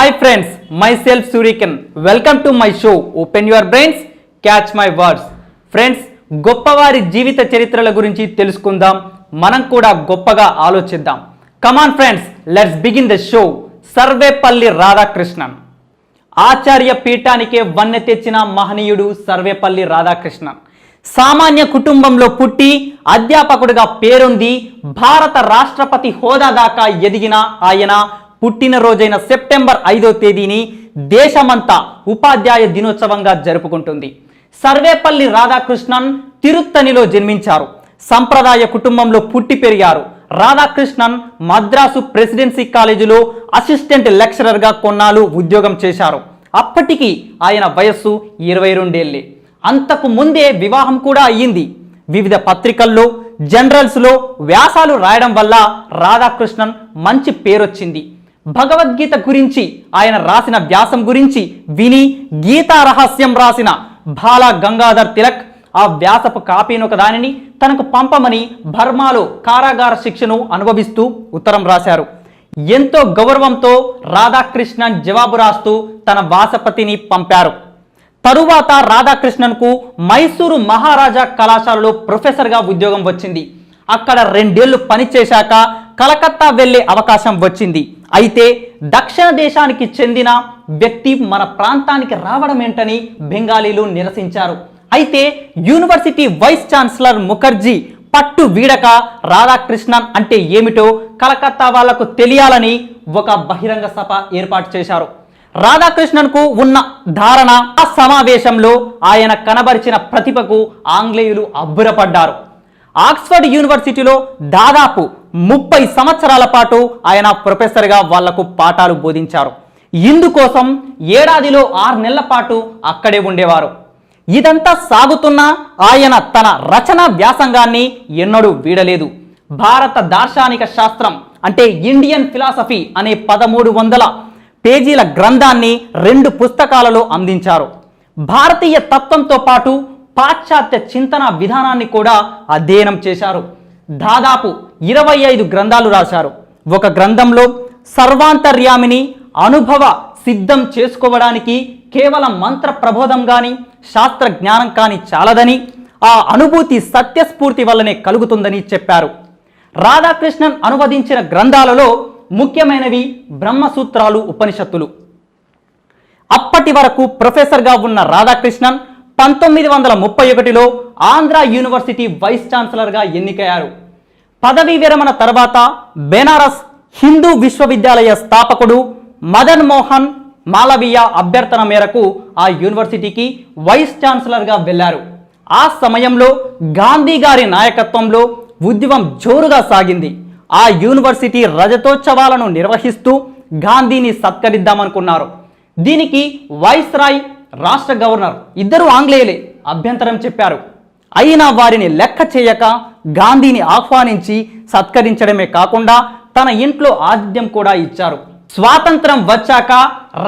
Hi friends, myself Surikan. Welcome to my show. Open your brains, catch my words. Friends, గొప్పవారి జీవిత చరిత్రల గురించి తెలుసుకుందాం. మనం కూడా గొప్పగా ఆలోచిద్దాం. Come on friends, let's begin the show. Sarvepalli Radhakrishnan. ఆచార్య పీఠానికే వన్నె తెచ్చిన మహనీయుడు సర్వేపల్లి రాధాకృష్ణన్. సామాన్య కుటుంబంలో పుట్టి అధ్యాపకుడిగా పేరొంది భారత రాష్ట్రపతి హోదా దాకా ఎదిగిన ఆయన పుట్టినరోజైన సెప్టెంబర్ 5వ తేదీని దేశమంతా ఉపాధ్యాయ దినోత్సవంగా జరుపుకుంటుంది. సర్వేపల్లి రాధాకృష్ణన్ తిరుత్తణిలో జన్మించారు. సంప్రదాయ కుటుంబంలో పుట్టి పెరిగారు. రాధాకృష్ణన్ మద్రాసు ప్రెసిడెన్సీ కాలేజీలో అసిస్టెంట్ లెక్చరర్గా కొన్నాళ్ళు ఉద్యోగం చేశారు. అప్పటికి ఆయన వయస్సు 22 ఏళ్లే. అంతకు ముందే వివాహం కూడా అయ్యింది. వివిధ పత్రికల్లో జర్నల్స్లో వ్యాసాలు రాయడం వల్ల రాధాకృష్ణన్ మంచి పేరొచ్చింది. భగవద్గీత గురించి ఆయన రాసిన వ్యాసం గురించి విని గీతా రహస్యం రాసిన బాల గంగాధర్ తిలక్ ఆ వ్యాసపు కాపీని ఒక దానిని తనకు పంపమని బర్మాలో కారాగార శిక్షను అనుభవిస్తూ ఉత్తరం రాశారు. ఎంతో గౌరవంతో రాధాకృష్ణన్ జవాబు రాస్తూ తన వాసపతిని పంపారు. తరువాత రాధాకృష్ణన్కు మైసూరు మహారాజా కళాశాలలో ప్రొఫెసర్గా ఉద్యోగం వచ్చింది. అక్కడ 2 ఏళ్లు పనిచేశాక కలకత్తా వెళ్లే అవకాశం వచ్చింది. అయితే దక్షిణ దేశానికి చెందిన వ్యక్తి మన ప్రాంతానికి రావడం ఏంటని బెంగాలీలు నిరసించారు. అయితే యూనివర్సిటీ వైస్ ఛాన్సలర్ ముఖర్జీ పట్టు వీడక రాధాకృష్ణన్ అంటే ఏమిటో కలకత్తా వాళ్లకు తెలియాలని ఒక బహిరంగ సభ ఏర్పాటు చేశారు. రాధాకృష్ణన్కు ఉన్న ధారణ ఆ సమావేశంలో ఆయన కనబరిచిన ప్రతిభకు ఆంగ్లేయులు అబ్బురపడ్డారు. ఆక్స్ఫర్డ్ యూనివర్సిటీలో దాదాపు 30 సంవత్సరాల పాటు ఆయన ప్రొఫెసర్గా వాళ్లకు పాఠాలు బోధించారు. ఇందుకోసం ఏడాదిలో 6 నెలల పాటు అక్కడే ఉండేవారు. ఇదంతా సాగుతున్నా ఆయన తన రచనా వ్యాసంగాన్ని ఎన్నడూ వీడలేదు. భారత దార్శనిక శాస్త్రం అంటే ఇండియన్ ఫిలాసఫీ అనే 1300 పేజీల గ్రంథాన్ని 2 పుస్తకాలలో అందించారు. భారతీయ తత్వంతో పాటు పాశ్చాత్య చింతన విధానాన్ని కూడా అధ్యయనం చేశారు. దాదాపు 25 గ్రంథాలు రాశారు. ఒక గ్రంథంలో సర్వాంతర్యామిని అనుభవ సిద్ధం చేసుకోవడానికి కేవలం మంత్ర ప్రబోధం కానీ శాస్త్ర జ్ఞానం కానీ చాలదని, ఆ అనుభూతి సత్యస్ఫూర్తి వల్లనే కలుగుతుందని చెప్పారు. రాధాకృష్ణన్ అనువదించిన గ్రంథాలలో ముఖ్యమైనవి బ్రహ్మసూత్రాలు, ఉపనిషత్తులు. అప్పటి వరకు ప్రొఫెసర్గా ఉన్న రాధాకృష్ణన్ 1931లో ఆంధ్ర యూనివర్సిటీ వైస్ ఛాన్సలర్గా ఎన్నికయ్యారు. పదవీ విరమణ తర్వాత బెనారస్ హిందూ విశ్వవిద్యాలయ స్థాపకుడు మదన్ మోహన్ మాలవీయ అభ్యర్థన మేరకు ఆ యూనివర్సిటీకి వైస్ ఛాన్సలర్గా వెళ్లారు. ఆ సమయంలో గాంధీ గారి నాయకత్వంలో ఉద్యమం జోరుగా సాగింది. ఆ యూనివర్సిటీ రజతోత్సవాలను నిర్వహిస్తూ గాంధీని సత్కరిద్దామనుకున్నారు. దీనికి వైస్రాయ్, రాష్ట్ర గవర్నర్ ఇద్దరు ఆంగ్లేయులే అభ్యంతరం చెప్పారు. అయినా వారిని లెక్క చేయక గాంధీని ఆహ్వానించి సత్కరించడమే కాకుండా తన ఇంట్లో ఆతిథ్యం కూడా ఇచ్చారు. స్వాతంత్రం వచ్చాక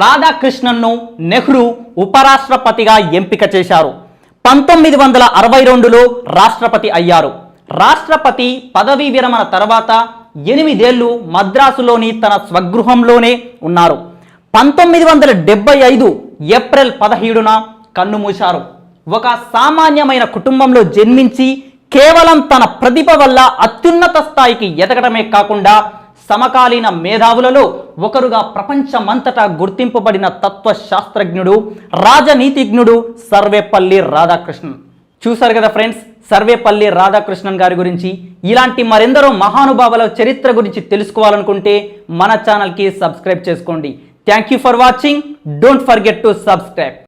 రాధాకృష్ణన్ను నెహ్రూ ఉపరాష్ట్రపతిగా ఎంపిక చేశారు. 1962లో రాష్ట్రపతి అయ్యారు. రాష్ట్రపతి పదవీ విరమణ తర్వాత 8 ఏళ్లు మద్రాసులోని తన స్వగృహంలోనే ఉన్నారు. 1975 ఏప్రిల్ 17న కన్నుమూశారు. ఒక సామాన్యమైన కుటుంబంలో జన్మించి కేవలం తన ప్రతిభ వల్ల అత్యున్నత స్థాయికి ఎదగడమే కాకుండా సమకాలీన మేధావులలో ఒకరుగా ప్రపంచమంతటా గుర్తింపబడిన తత్వశాస్త్రజ్ఞుడు, రాజనీతిజ్ఞుడు సర్వేపల్లి రాధాకృష్ణన్. చూశారు కదా ఫ్రెండ్స్, సర్వేపల్లి రాధాకృష్ణన్ గారి గురించి. ఇలాంటి మరెందరో మహానుభావుల చరిత్ర గురించి తెలుసుకోవాలనుకుంటే మన ఛానల్కి సబ్స్క్రైబ్ చేసుకోండి. Thank you for watching. Don't forget to subscribe.